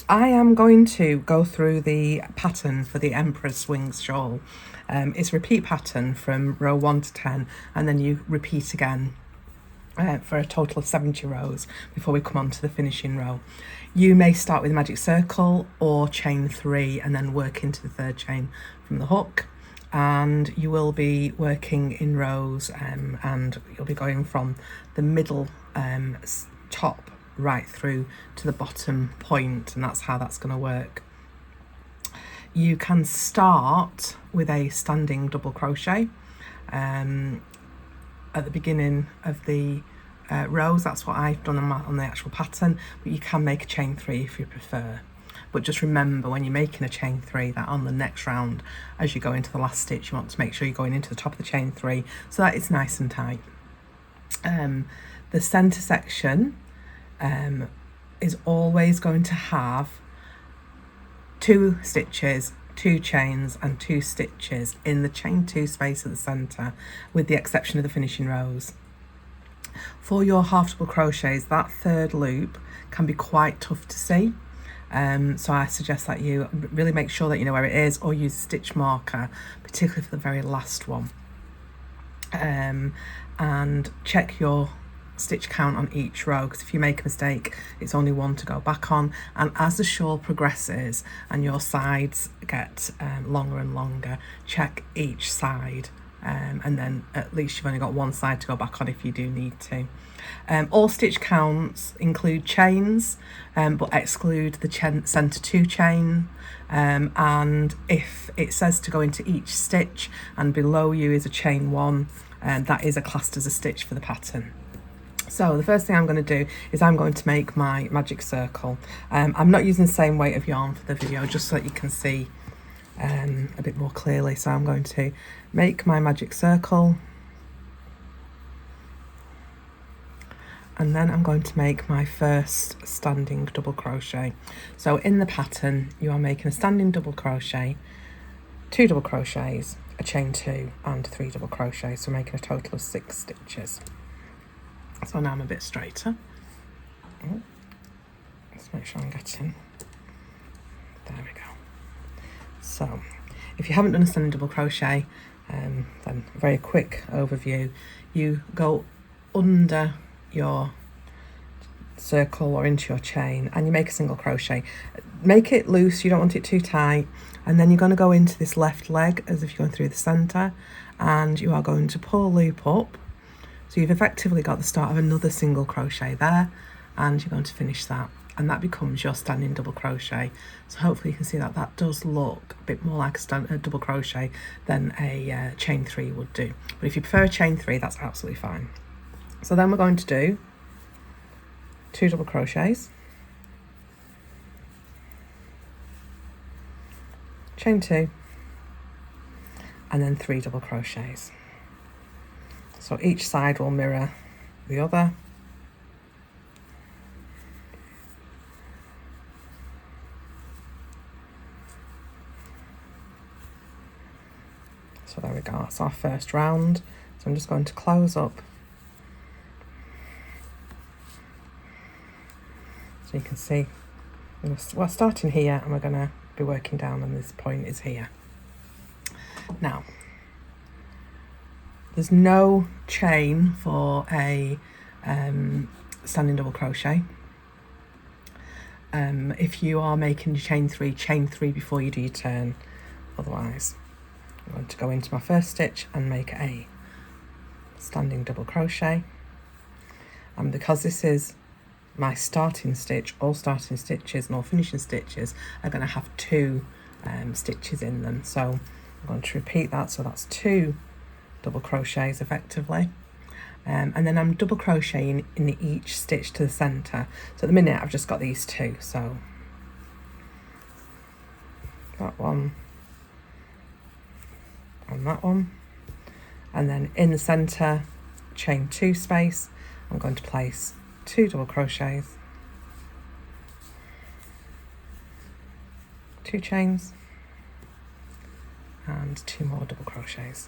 I am going to go through the pattern for the Empress Wings shawl. It's a repeat pattern from row 1 to 10, and then you repeat again for a total of 70 rows before we come on to the finishing row. You may start with a magic circle or chain 3 and then work into the third chain from the hook, and you will be working in rows and you'll be going from the middle top right through to the bottom point, and that's how that's going to work. You can start with a standing double crochet at the beginning of the rows. That's what I've done on the actual pattern, but you can make a chain 3 if you prefer. But just remember, when you're making a chain 3, that on the next round, as you go into the last stitch, you want to make sure you're going into the top of the chain 3 so that it's nice and tight. The center section is always going to have 2 stitches, 2 chains and 2 stitches in the chain 2 space at the center, with the exception of the finishing rows. For your half double crochets, that third loop can be quite tough to see, so I suggest that you really make sure that you know where it is, or use a stitch marker, particularly for the very last one, and check your stitch count on each row, because if you make a mistake, it's only one to go back on. And as the shawl progresses and your sides get longer and longer, check each side, and then at least you've only got one side to go back on if you do need to. All stitch counts include chains, but exclude the center 2 chain, and if it says to go into each stitch and below you is a chain 1, that is classed as a stitch for the pattern. So the first thing I'm going to do is I'm going to make my magic circle. I'm not using the same weight of yarn for the video, just so that you can see a bit more clearly. So I'm going to make my magic circle, and then I'm going to make my first standing double crochet. So in the pattern, you are making a standing double crochet, 2 double crochets, a chain 2 and 3 double crochets, so making a total of 6 stitches. So now I'm a bit straighter. Let's make sure I'm getting, there we go. So if you haven't done a standing double crochet, then a very quick overview. You go under your circle or into your chain and you make a single crochet. Make it loose, you don't want it too tight, and then you're going to go into this left leg as if you're going through the center, and you are going to pull a loop up. So you've effectively got the start of another single crochet there, and you're going to finish that, and that becomes your standing double crochet. So hopefully you can see that that does look a bit more like a double crochet than a chain 3 would do. But if you prefer a chain 3, that's absolutely fine. So then we're going to do 2 double crochets, chain 2, and then 3 double crochets. So each side will mirror the other. So there we go, that's our first round. So I'm just going to close up. So you can see we're starting here and we're going to be working down, and this point is here. Now, there's no chain for a standing double crochet. If you are making chain 3 before you do your turn. Otherwise, I'm going to go into my first stitch and make a standing double crochet. And because this is my starting stitch, all starting stitches and all finishing stitches are going to have 2 stitches in them. So I'm going to repeat that. So that's 2 double crochets effectively, and then I'm double crocheting in each stitch to the center. So at the minute I've just got these 2, so that one and that one, and then in the center chain 2 space I'm going to place 2 double crochets, 2 chains and 2 more double crochets.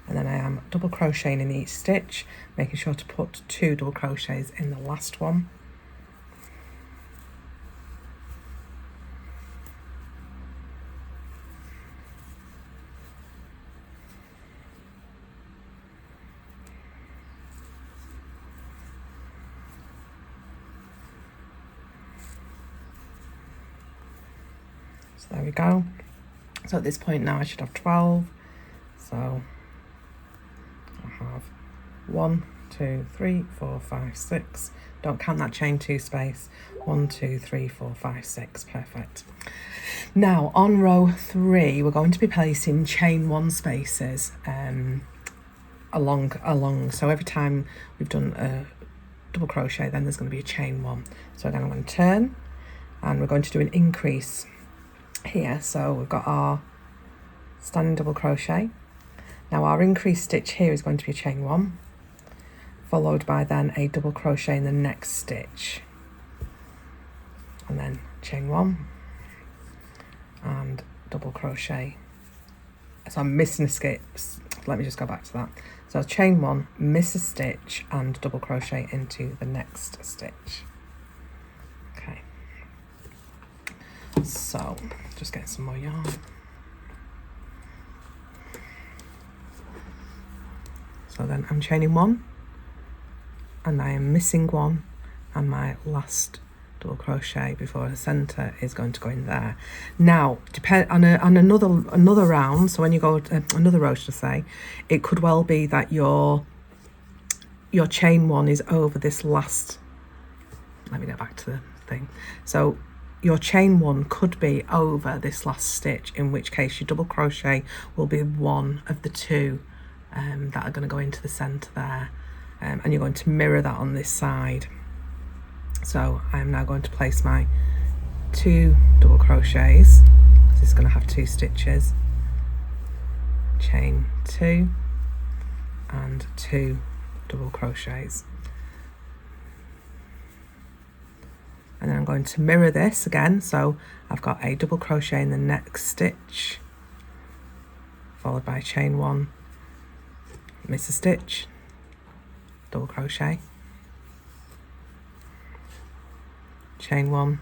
And then I am double crocheting in each stitch, making sure to put 2 double crochets in the last one. So there we go. So at this point now I should have 12. So I have 1, 2, 3, 4, 5, 6. Don't count that chain 2 space. 1, 2, 3, 4, 5, 6. Perfect. Now on row 3, we're going to be placing chain 1 spaces along. So every time we've done a double crochet, then there's going to be a chain 1. So again, I'm going to turn, and we're going to do an increase here. So we've got our standing double crochet. Now our increase stitch here is going to be a chain 1, followed by then a double crochet in the next stitch, and then chain 1 and double crochet. So I'm missing a skip. Let me just go back to that. So chain 1, miss a stitch, and double crochet into the next stitch. Okay, so just getting some more yarn. So then I'm chaining 1, and I am missing 1, and my last double crochet before the center is going to go in there. Now, depend on another round. So when you go another row, should I say, it could well be that your chain 1 is over this last. Let me get back to the thing. So your chain 1 could be over this last stitch, in which case your double crochet will be one of the 2 that are going to go into the center there, and you're going to mirror that on this side. So I'm now going to place my 2 double crochets. This is going to have 2 stitches, chain 2 and 2 double crochets, and then I'm going to mirror this again. So I've got a double crochet in the next stitch, followed by chain 1, miss a stitch, double crochet, chain 1,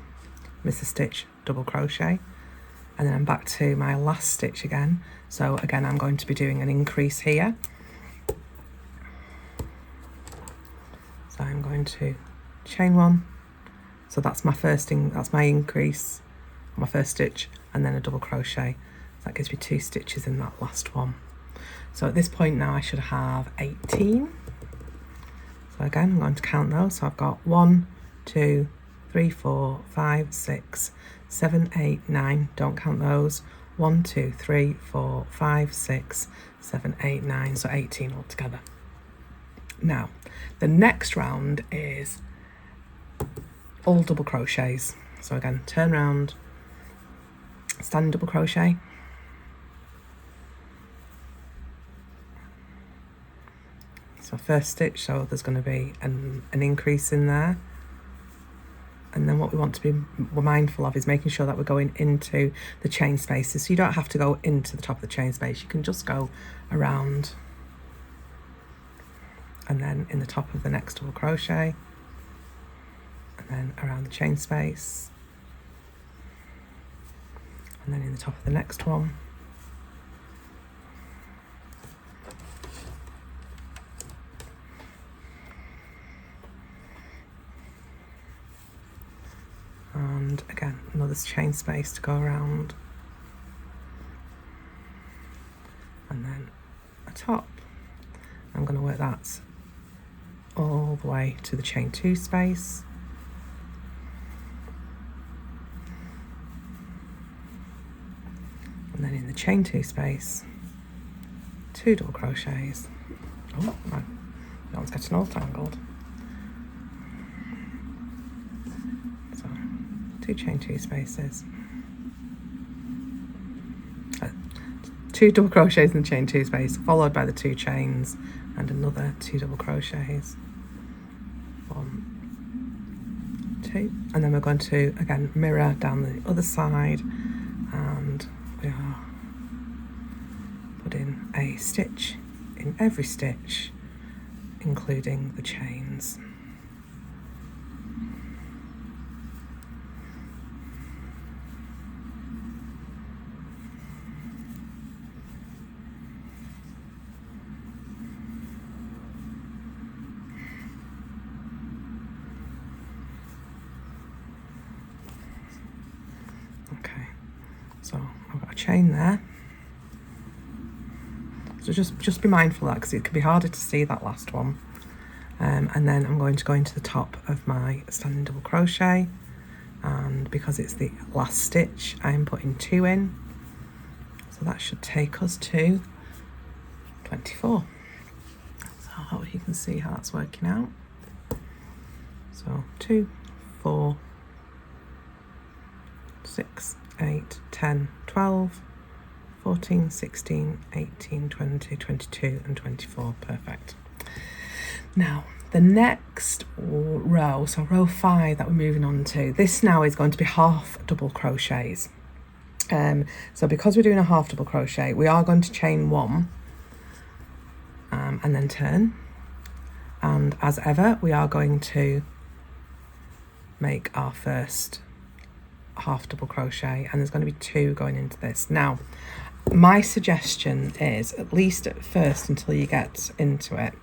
miss a stitch, double crochet, and then I'm back to my last stitch again. So again, I'm going to be doing an increase here. So I'm going to chain 1. So that's my that's my increase, my first stitch, and then a double crochet. So that gives me 2 stitches in that last one. So at this point now I should have 18. So again, I'm going to count those. So I've got 1, 2, 3, 4, 5, 6, 7, 8, 9. Don't count those. 1, 2, 3, 4, 5, 6, 7, 8, 9. So 18 altogether. Now, the next round is all double crochets. So again, turn round, standing double crochet, so first stitch, so there's going to be an increase in there. And then what we want to be mindful of is making sure that we're going into the chain spaces. So you don't have to go into the top of the chain space, you can just go around, and then in the top of the next double crochet, and then around the chain space, and then in the top of the next one, and again another chain space to go around, and then a top. I'm going to work that all the way to the chain 2 space, and then in the chain 2 space, 2 double crochets. Oh, right. That one's getting all tangled. So 2 chain 2 spaces, 2 double crochets in the chain 2 space, followed by the 2 chains and another 2 double crochets. 1, 2, and then we're going to again mirror down the other side, and we are putting a stitch in every stitch, including the chains. Okay, so I've got a chain there. So just be mindful of that, because it can be harder to see that last one. And then I'm going to go into the top of my standing double crochet, and because it's the last stitch, I'm putting 2 in. So that should take us to 24. So I hope you can see how that's working out. So 2, 4, 6, 8, 10, 12, 14, 16, 18, 20, 22 and 24. Perfect. Now the next row, so row 5 that we're moving on to, this now is going to be half double crochets. So because we're doing a half double crochet, we are going to chain 1 and then turn, and as ever we are going to make our first half double crochet, and there's going to be 2 going into this. Now my suggestion is, at least at first until you get into it,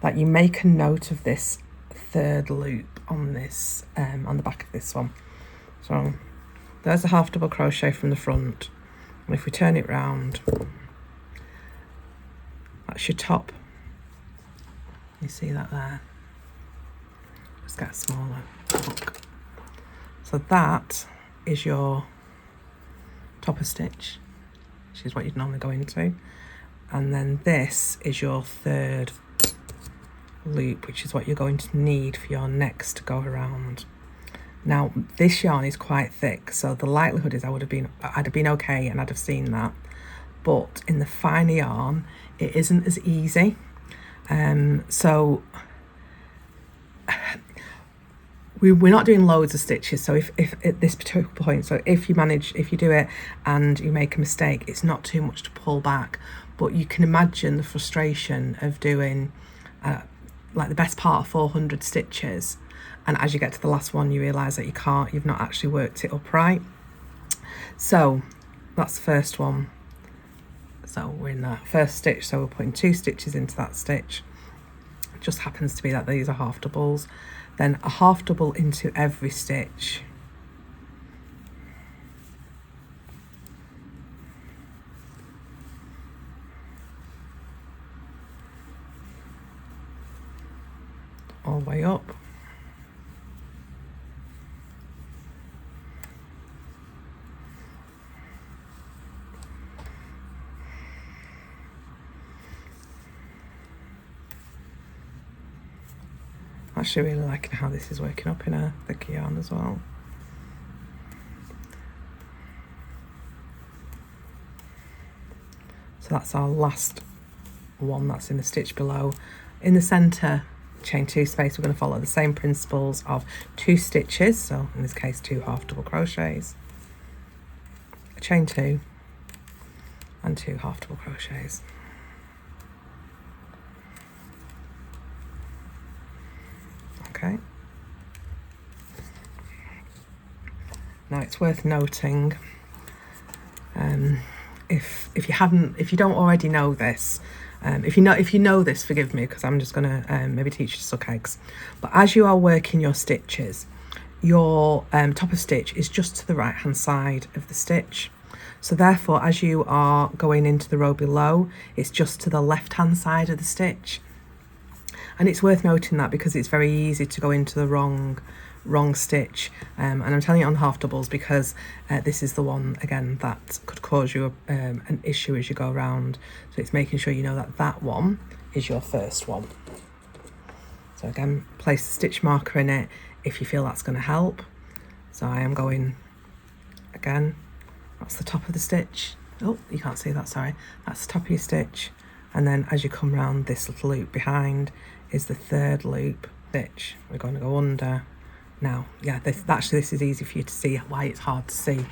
that you make a note of this 3rd loop on this on the back of this one. So there's a half double crochet from the front, and if we turn it round, that's your top. You see that there? Just get smaller. Look. So that is your topper stitch, which is what you'd normally go into, and then this is your 3rd loop, which is what you're going to need for your next go around. Now this yarn is quite thick, so the likelihood is I'd have been okay and I'd have seen that, but in the finer yarn it isn't as easy. So we're not doing loads of stitches, so if at this particular point, so if you do it and you make a mistake, it's not too much to pull back, but you can imagine the frustration of doing like the best part of 400 stitches, and as you get to the last one you realize that you've not actually worked it up right. So that's the first one. So we're in that first stitch, so we're putting 2 stitches into that stitch. It just happens to be that these are half doubles, then a half double into every stitch, all the way up. Actually really liking how this is working up in a thicker yarn as well. So that's our last one that's in the stitch below. In the centre chain 2 space, we're going to follow the same principles of 2 stitches, so in this case 2 half double crochets, a chain 2 and 2 half double crochets. Okay. Now it's worth noting, if you don't already know this, if you know this, forgive me, because I'm just gonna maybe teach you to suck eggs. But as you are working your stitches, your top of stitch is just to the right hand side of the stitch. So therefore, as you are going into the row below, it's just to the left hand side of the stitch. And it's worth noting that because it's very easy to go into the wrong stitch, and I'm telling you on the half doubles because this is the one again that could cause you an issue as you go around. So it's making sure you know that that one is your first one. So again, place the stitch marker in it if you feel that's going to help. So I am going again, that's the top of the stitch. Oh, you can't see that, sorry. That's the top of your stitch, and then as you come around this little loop behind is the 3rd loop stitch. We're going to go under. Now, yeah, this is easy for you to see why it's hard to see.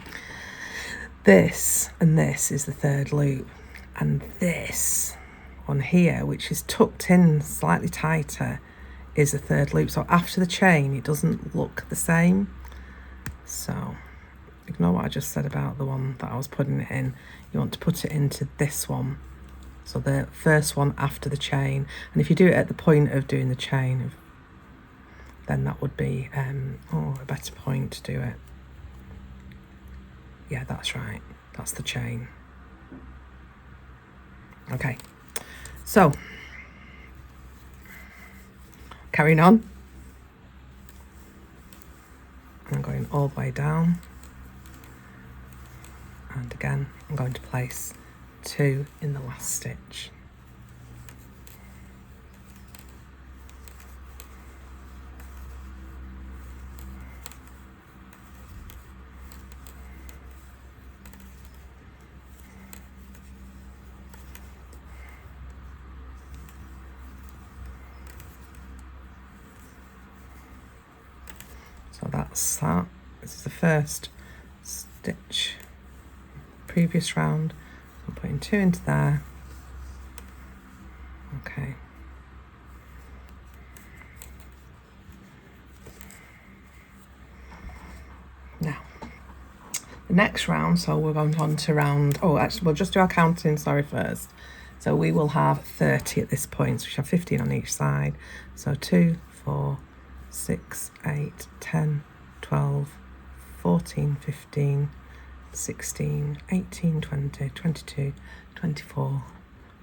This and this is the 3rd loop, and this one here, which is tucked in slightly tighter, is a third loop. So after the chain, it doesn't look the same. So ignore what I just said about the one that I was putting it in. You want to put it into this one. So the first one after the chain. And if you do it at the point of doing the chain, then that would be a better point to do it. Yeah, that's right. That's the chain. Okay, so carrying on. I'm going all the way down. And again, I'm going to place 2 in the last stitch. So that's that. This is the first stitch, previous round. I'm putting 2 into there. Okay. Now, the next round, so we're going on to round, oh, actually, we'll just do our counting, sorry, first. So we will have 30 at this point, so we should have 15 on each side. So 2, 4, 6, 8, 10, 12, 14, 15, 16, 18, 20, 22, 24,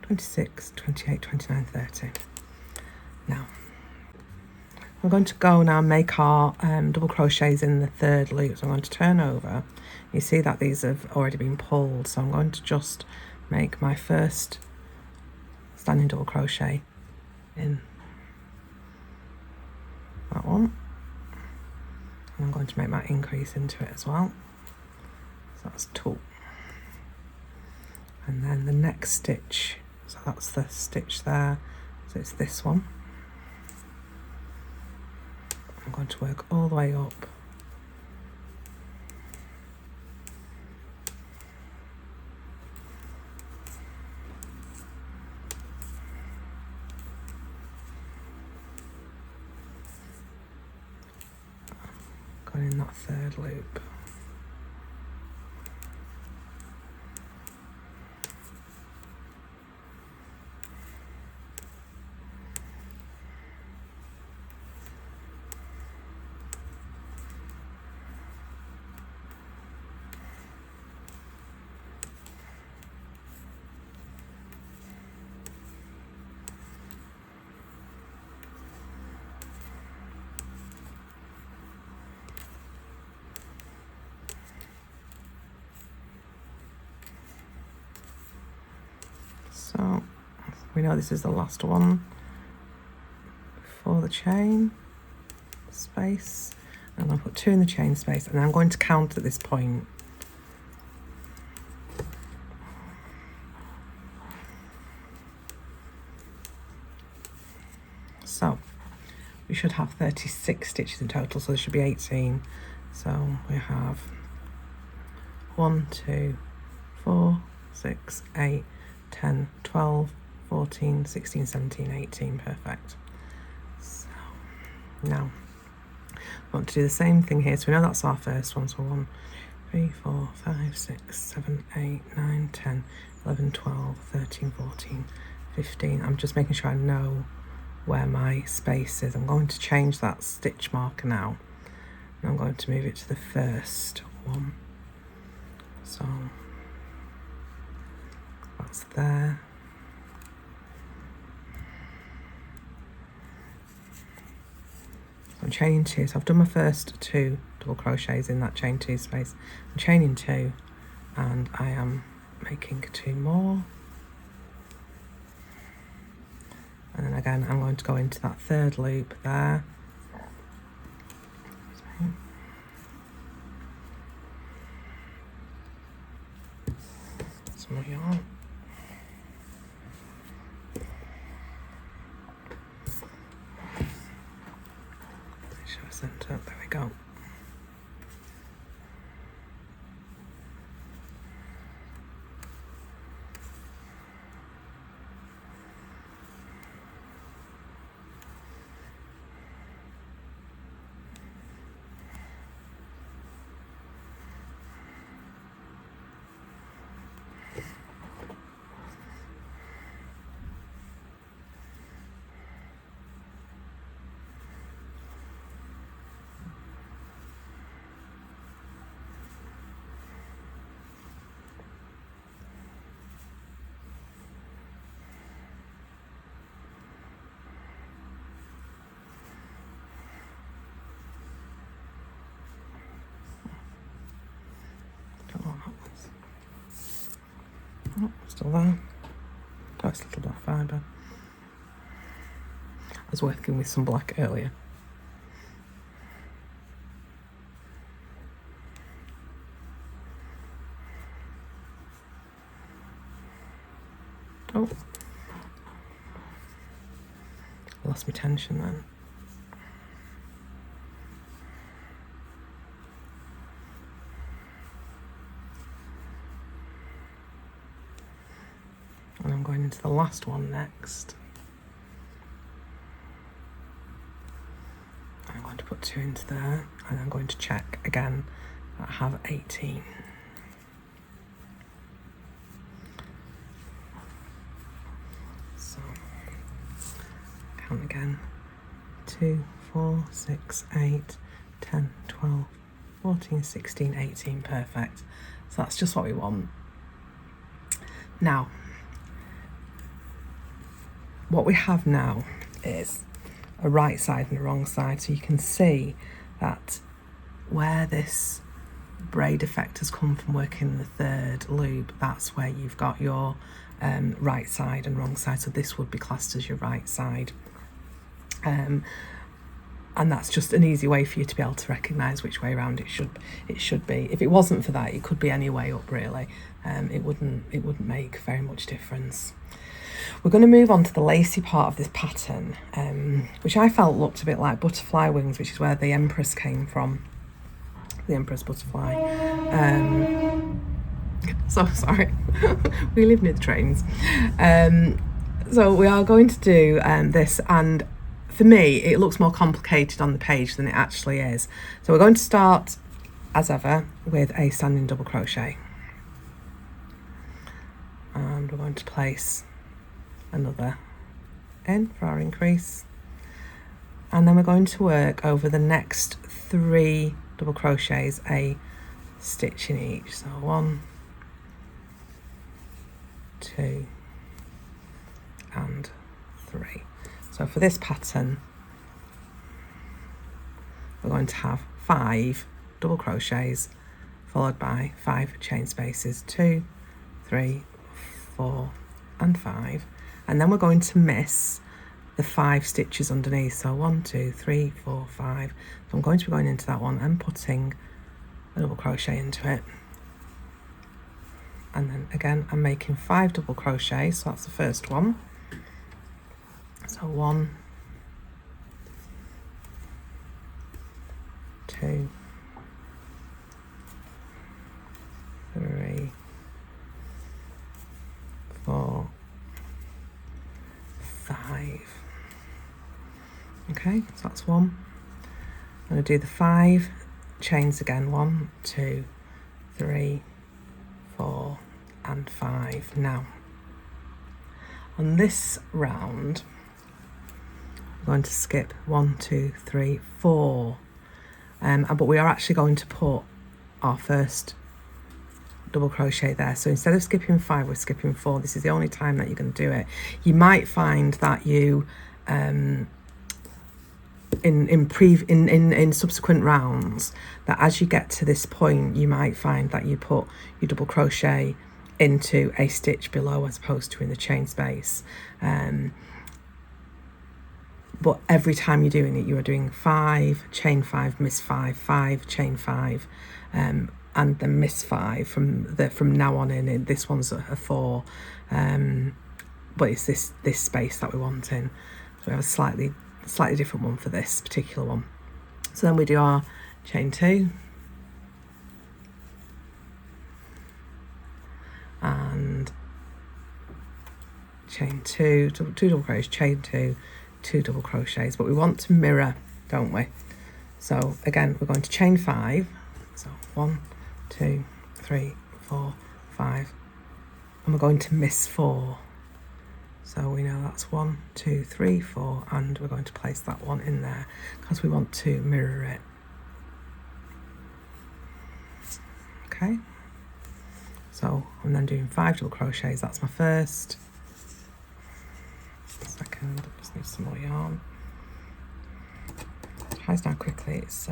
26, 28, 29, 30. Now, we're going to go now and make our double crochets in the third loop. So I'm going to turn over. You see that these have already been pulled, so I'm going to just make my first standing double crochet in that one. And I'm going to make my increase into it as well. So that's 2. And then the next stitch, so that's the stitch there, so it's this one. I'm going to work all the way up. Going in that third loop. So we know this is the last one before the chain space. I'm going to put 2 in the chain space, and I'm going to count at this point. So we should have 36 stitches in total, so there should be 18. So we have 1, 2, 4, 6, 8, 10, 12, 14, 16, 17, 18, perfect. So now I want to do the same thing here. So we know that's our first one. So 1, 3, 4, 5, 6, 7, 8, 9, 10, 11, 12, 13, 14, 15. I'm just making sure I know where my space is. I'm going to change that stitch marker now. And I'm going to move it to the first one. So that's there. So I'm chaining 2. So I've done my first 2 double crochets in that chain 2 space. I'm chaining 2, and I am making 2 more. And then again, I'm going to go into that third loop there. Some more yarn. Make sure I centre up. There we go. Oh, still there. Oh, it's a little black fibre. I was working with some black earlier. Oh, I lost my tension then. And I'm going into the last one next. I'm going to put 2 into there, and I'm going to check again that I have 18. So, count again. 2, 4, 6, 8, 10, 12, 14, 16, 18, perfect. So that's just what we want. Now, what we have now is a right side and a wrong side, so you can see that where this braid effect has come from working the 3rd loop, that's where you've got your right side and wrong side, so this would be classed as your right side. And that's just an easy way for you to be able to recognise which way around it should be. If it wasn't for that, it could be any way up really. It wouldn't make very much difference. We're going to move on to the lacy part of this pattern, which I felt looked a bit like butterfly wings, which is where the Empress came from, the Empress butterfly. So sorry, we live near the trains. So we are going to do this, and for me it looks more complicated on the page than it actually is. So we're going to start as ever with a standing double crochet, and we're going to place another in for our increase, and then we're going to work over the next 3 double crochets a stitch in each. So 1, 2 and 3. So for this pattern we're going to have 5 double crochets followed by 5 chain spaces, 2, 3, 4 and 5, and then we're going to miss the 5 stitches underneath. So 1, 2, 3, 4, 5. So I'm going to be going into that one and putting a double crochet into it, and then again I'm making 5 double crochets, so that's the first one. So 1, 2, 3, 4, 5. Okay, so that's 1. I'm going to do the 5 chains again, 1, 2, 3, 4 and 5. Now on this round we're going to skip 1, 2, 3, 4, but we are actually going to put our first double crochet there. So instead of skipping 5, we're skipping 4. This is the only time that you're going to do it. You might find that you in subsequent rounds, that as you get to this point you might find that you put your double crochet into a stitch below as opposed to in the chain space, but every time you're doing it you are doing 5 chain 5 miss 5 5 chain 5 and then miss 5 from now on in. This one's a 4, but it's this space that we want in. So we have a slightly different one for this particular one. So then we do our chain 2 and chain 2, 2 double crochets, chain 2, 2 double crochets, but we want to mirror, don't we? So again we're going to chain 5, so 1, 2, 3, 4, 5, and we're going to miss 4. So we know that's 1, 2, 3, 4, and we're going to place that one in there because we want to mirror it. Okay, so I'm then doing 5 double crochets. That's my first. Second, I just need some more yarn. Tries down quickly. It's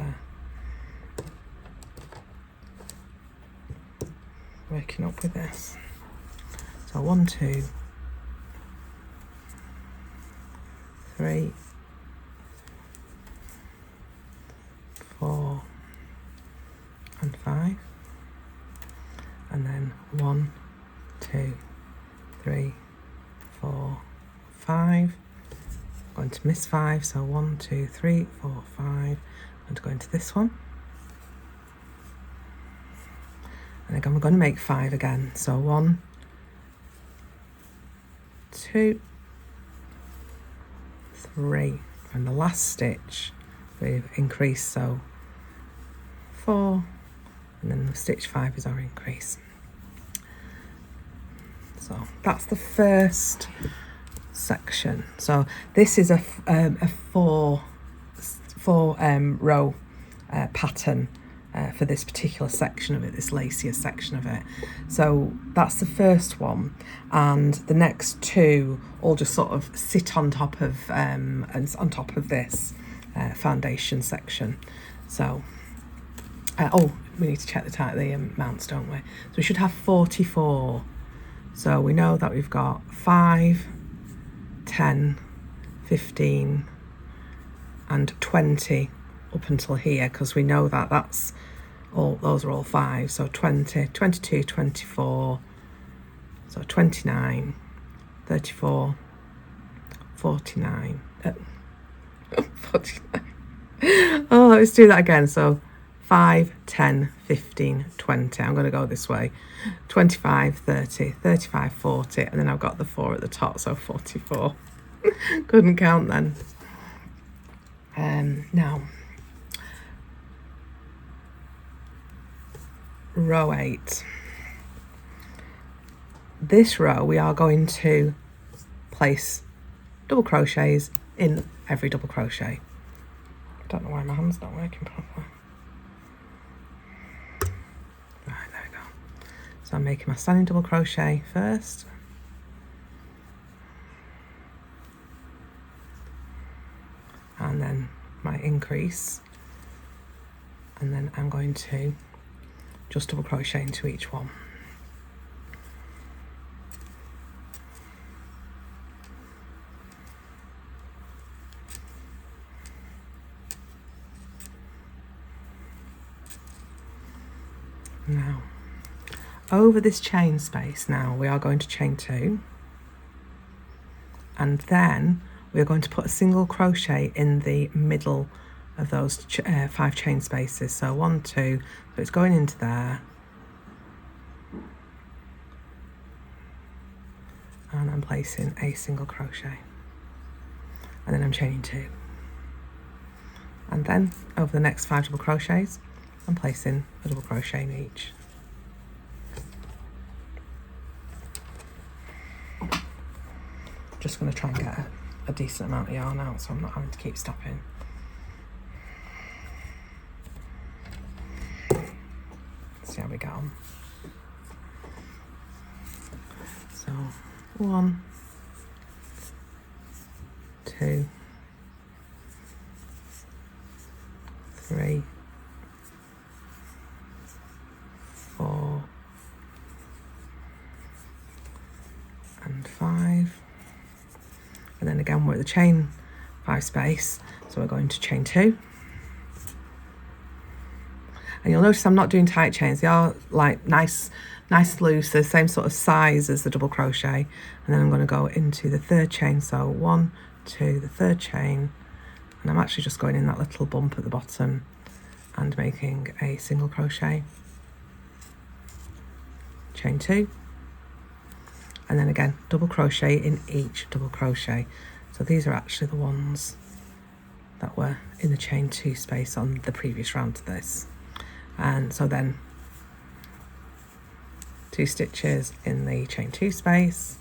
working up with this. So 1, 2, 3, 4 and 5, and then 1, 2, 3, 4, 5. I'm going to miss 5, so 1, 2, 3, 4, 5. I'm going to go into this one, and again we're going to make 5 again. So 1, 2, 3, and the last stitch we've increased, so 4, and then the stitch 5 is our increase. So that's the first section. So this is a 4 row pattern for this particular section of it, this lacier section of it. So that's the first one, and the next 2 all just sort of sit on top of this foundation section. So oh, we need to check the amounts, don't we? So we should have 44. So we know that we've got 5, 10, 15 and 20 up until here, because we know that that's all, those are all 5. So 20, 22, 24, so 29, 34, 49, 49. Oh, let's do that again. So 5, 10, 15, 20. I'm going to go this way. 25, 30, 35, 40, and then I've got the 4 at the top, so 44. Couldn't count then. Now, row 8. This row we are going to place double crochets in every double crochet. I don't know why my hand's not working properly. Right, there we go. So I'm making my standing double crochet first, and then my increase, and then I'm going to just double crochet into each one. Now, over this chain space, now we are going to chain 2, and then we are going to put a single crochet in the middle of those 5 chain spaces. So 1, 2, so it's going into there, and I'm placing a single crochet, and then I'm chaining 2, and then over the next 5 double crochets I'm placing a double crochet in each. Just going to try and get a decent amount of yarn out so I'm not having to keep stopping. Let's see how we get on. So 1, 2, 3, 4 and 5, and then again we're at the chain 5 space, so we're going to chain 2, and you'll notice I'm not doing tight chains. They are like nice loose, the same sort of size as the double crochet, and then I'm going to go into the 3rd chain, so 1, 2, the 3rd chain, and I'm actually just going in that little bump at the bottom and making a single crochet, chain 2, and then again double crochet in each double crochet. So these are actually the ones that were in the chain 2 space on the previous round to this, and so then 2 stitches in the chain 2 space,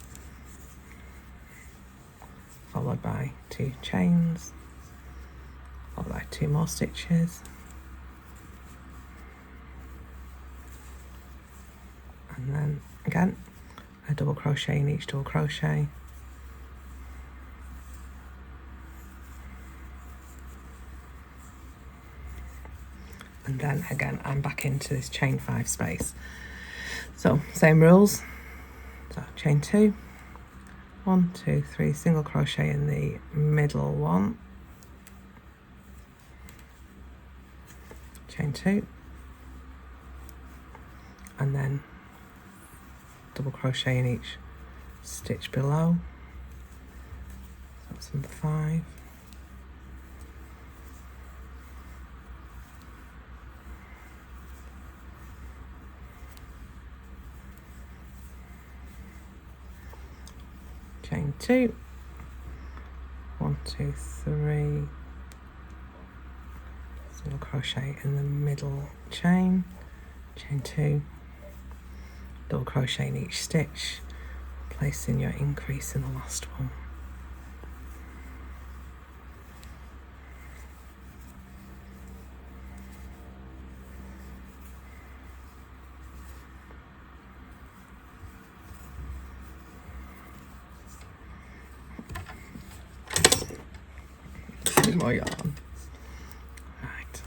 followed by 2 chains, followed by 2 more stitches, and then again a double crochet in each double crochet, and then again I'm back into this chain 5 space. So same rules, So chain 2, 1, 2, 3, single crochet in the middle one, chain 2, and then double crochet in each stitch below. So that's number 5. Chain 2, 1, 2, 3, single crochet in the middle chain, chain 2, double crochet in each stitch, placing your increase in the last one. More yarn. Right.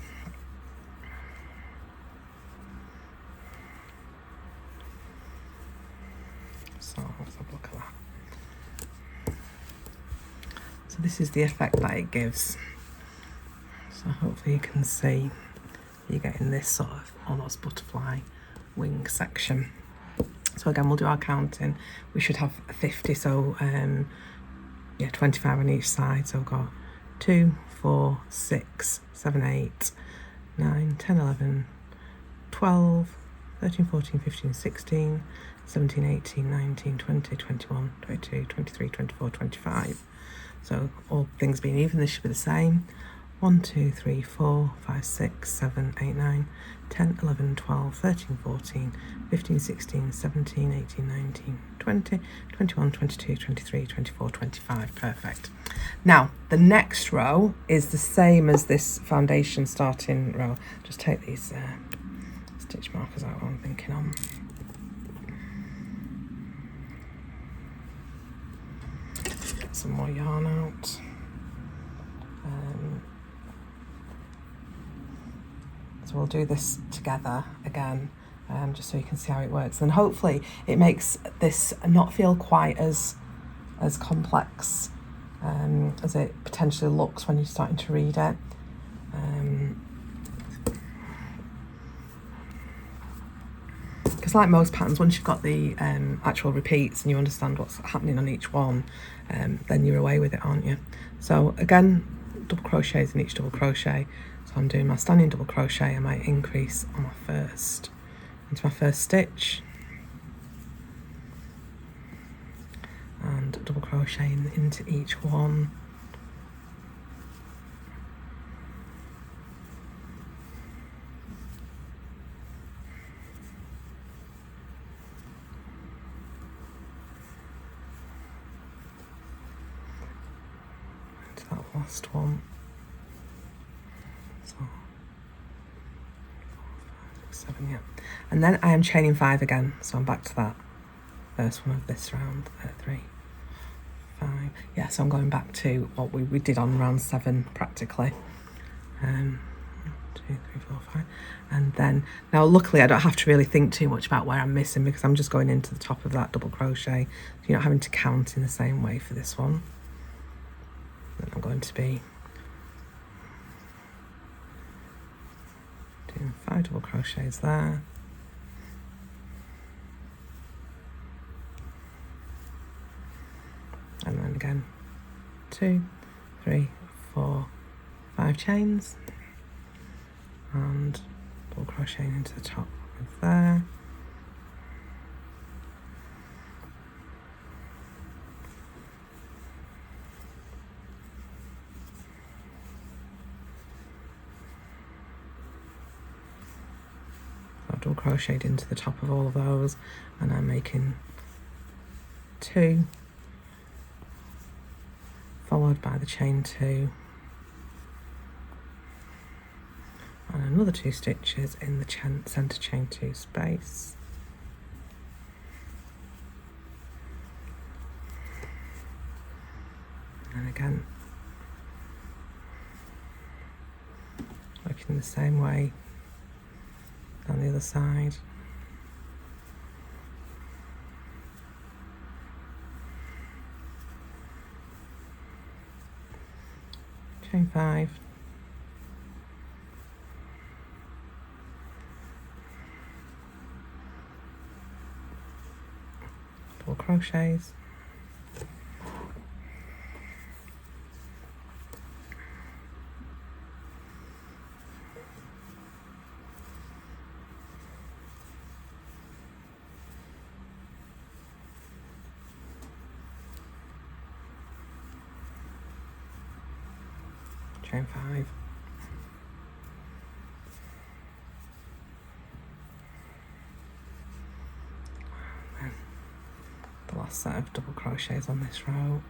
So let's have a look at that. So this is the effect that it gives. So hopefully you can see you're getting this sort of almost butterfly wing section. So again, we'll do our counting. We should have 50, so yeah, 25 on each side. So we've got 2, 4, 6, 7, 8, 9, 10, 11, 12, 13, 14, 15, 16, 17, 18, 19, 20, 21, 22, 23, 24, 25. So all things being even, this should be the same. 1, 2, 3, 4, 5, 6, 7, 8, 9, 10, 11, 12, 13, 14, 15, 16, 17, 18, 19, 20, 21, 22, 23, 24, 25. Perfect. Now, the next row is the same as this foundation starting row. Just take these stitch markers out while I'm thinking on. Get some more yarn out. So we'll do this together again, just so you can see how it works. And hopefully it makes this not feel quite as complex as it potentially looks when you're starting to read it. Because like most patterns, once you've got the actual repeats and you understand what's happening on each one, then you're away with it, aren't you? So again, double crochets in each double crochet. So I'm doing my standing double crochet and my increase on my first, into my first stitch, and double crocheting into each one. Into that last one. So 4, 5, 6, 7, yeah. And then I am chaining 5 again, so I'm back to that first one of this round. 3, 5. Yeah, so I'm going back to what we did on round 7 practically. 1, 2, 3, 4, 5. And then now luckily I don't have to really think too much about where I'm missing, because I'm just going into the top of that double crochet. So you're not having to count in the same way for this one. Then I'm going to be doing 5 double crochets there. And then again 2, 3, 4, 5 chains, and double crocheting into the top of there. So I've double crocheted into the top of all of those, and I'm making 2, followed by the chain 2, and another 2 stitches in the centre chain 2 space. And again, working the same way on the other side. chain 5, double crochets, chain 5, and then the last set of double crochets on this row.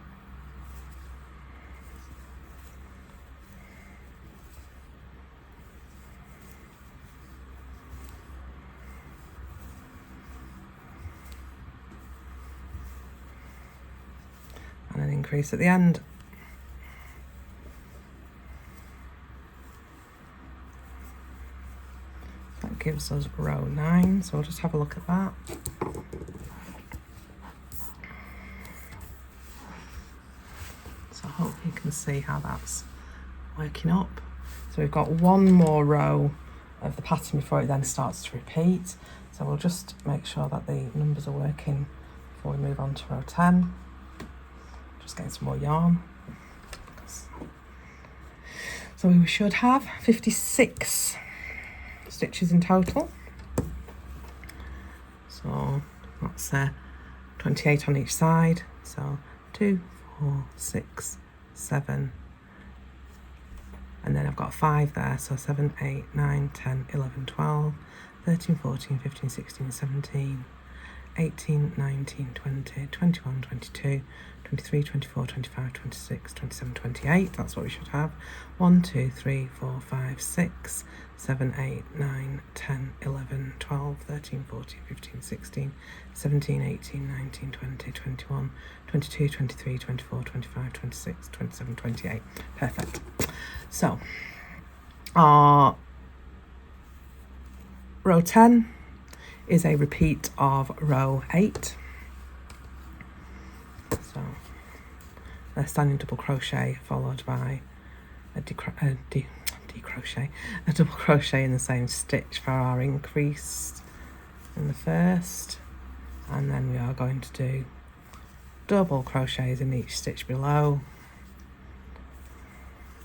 And an increase at the end. That gives us row 9, so we'll just have a look at that. So I hope you can see how that's working up. So we've got one more row of the pattern before it then starts to repeat. So we'll just make sure that the numbers are working before we move on to row 10. Just getting some more yarn. So we should have 56 stitches in total. So that's 28 on each side. So 2, 4, 6, 7, and then I've got 5 there, so 7, 8, 9, 10, 11, 12, 13, 14, 15, 16, 17, 18, 19, 20, 21, 22, 23, 24, 25, 26, 27, 28. That's what we should have. 1, 2, 3, 4, 5, 6, 7, 8, 9, 10, 11, 12, 13, 14, 15, 16, 17, 18, 19, 20, 21, 22, 23, 24, 25, 26, 27, 28. Perfect. So our row 10 is a repeat of row 8. So a standing double crochet followed by a double crochet in the same stitch for our increase in the first, and then we are going to do double crochets in each stitch below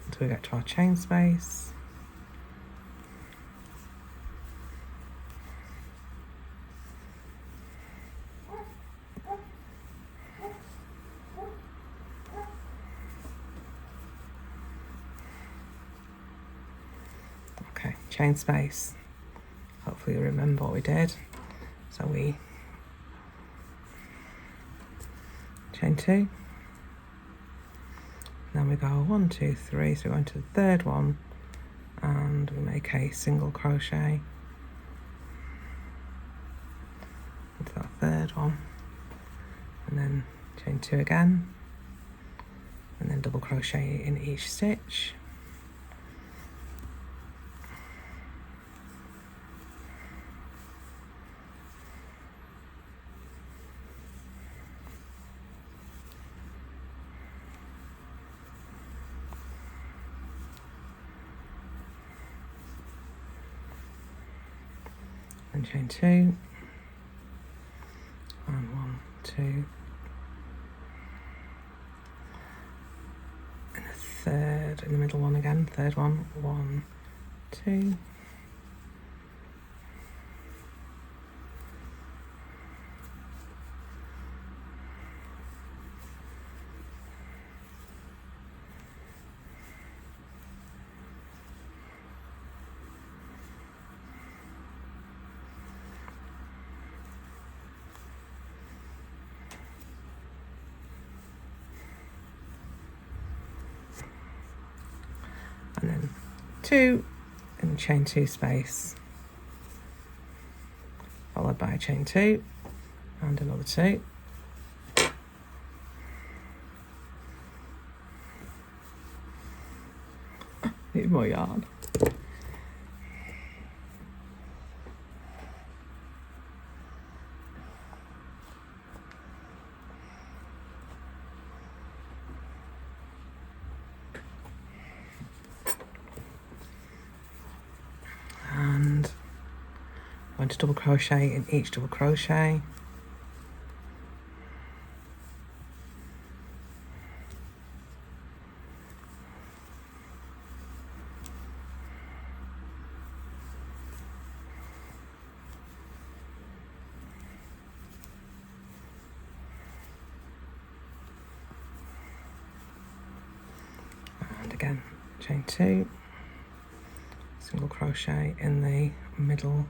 until we get to our chain space. Okay, chain space. Hopefully you remember what we did. So we chain 2, then we go 1, 2, 3, so we go into the third one and we make a single crochet into that third one, and then chain 2 again, and then double crochet in each stitch. And chain 2, and 1, 2, and a third in the middle one again, third one, 1, 2, and then 2 and chain 2 space, followed by chain 2 and another 2, need more yarn. going to double crochet in each double crochet. And again, chain 2, single crochet in the middle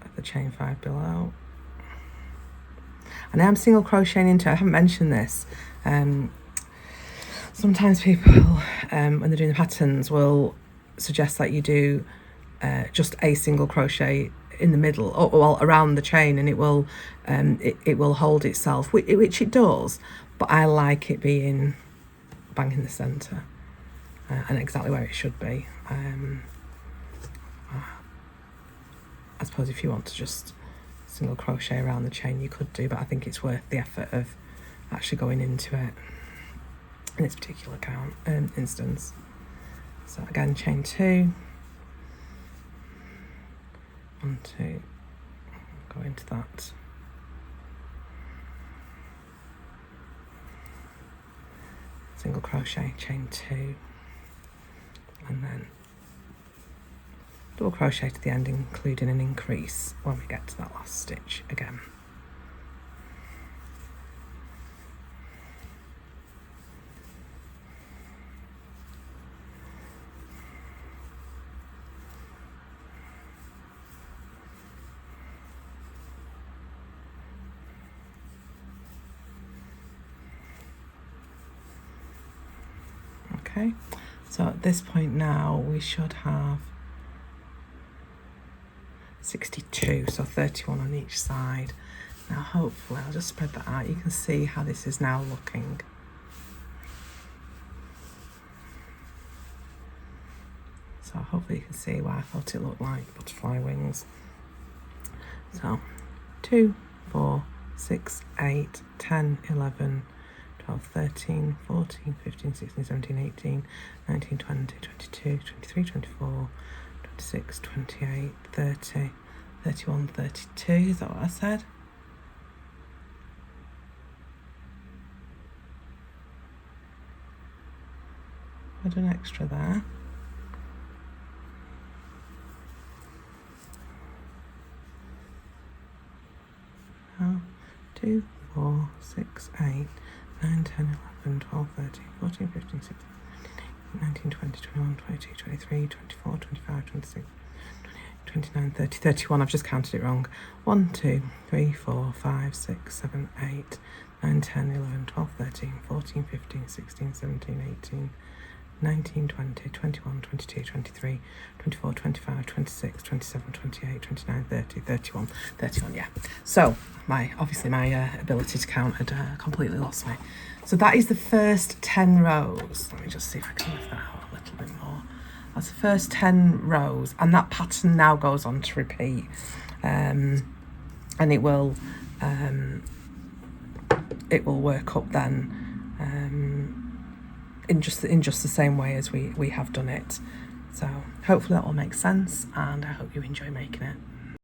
of the chain 5 below. And I am single crocheting into, I haven't mentioned this, sometimes people when they're doing the patterns will suggest that you do just a single crochet in the middle, or well, around the chain, and it will hold itself, which it does, but I like it being bang in the centre and exactly where it should be. I suppose if you want to just single crochet around the chain, you could do, but I think it's worth the effort of actually going into it in this particular instance. So again, chain 2, 1, 2, go into that, single crochet, chain 2, and then double crochet to the end, including an increase when we get to that last stitch again. Okay, so at this point now we should have 62, so 31 on each side. Now hopefully I'll just spread that out. You can see how this is now looking. So hopefully you can see why I thought it looked like butterfly wings. So 2, 4, 6, 8, 10, 11, 12, 13, 14, 15, 16, 17, 18, 19, 20, 22, 23, 24, 26, 28, 30, 31, 32, is that what I said? Add an extra there. Oh, 2, 4, 6, 8, 9, 10, 11, 12, 13, 14, 15, 16, 19, 20, 21, 22, 23, 24, 25, 26, 29, 30, 31. I've just counted it wrong. 1, 2, 3, 4, 5, 6, 7, 8, 9, 10, 11, 12, 13, 14, 15, 16, 17, 18, 19, 20, 21, 22, 23, 24, 25, 26, 27, 28, 29, 30, 31, 31, yeah. So obviously my ability to count had completely lost me. So that is the first 10 rows. Let me just see if I can lift that out a little bit more. That's the first 10 rows, and that pattern now goes on to repeat, and it will work up then in just the same way as we have done it. So hopefully that will make sense, and I hope you enjoy making it.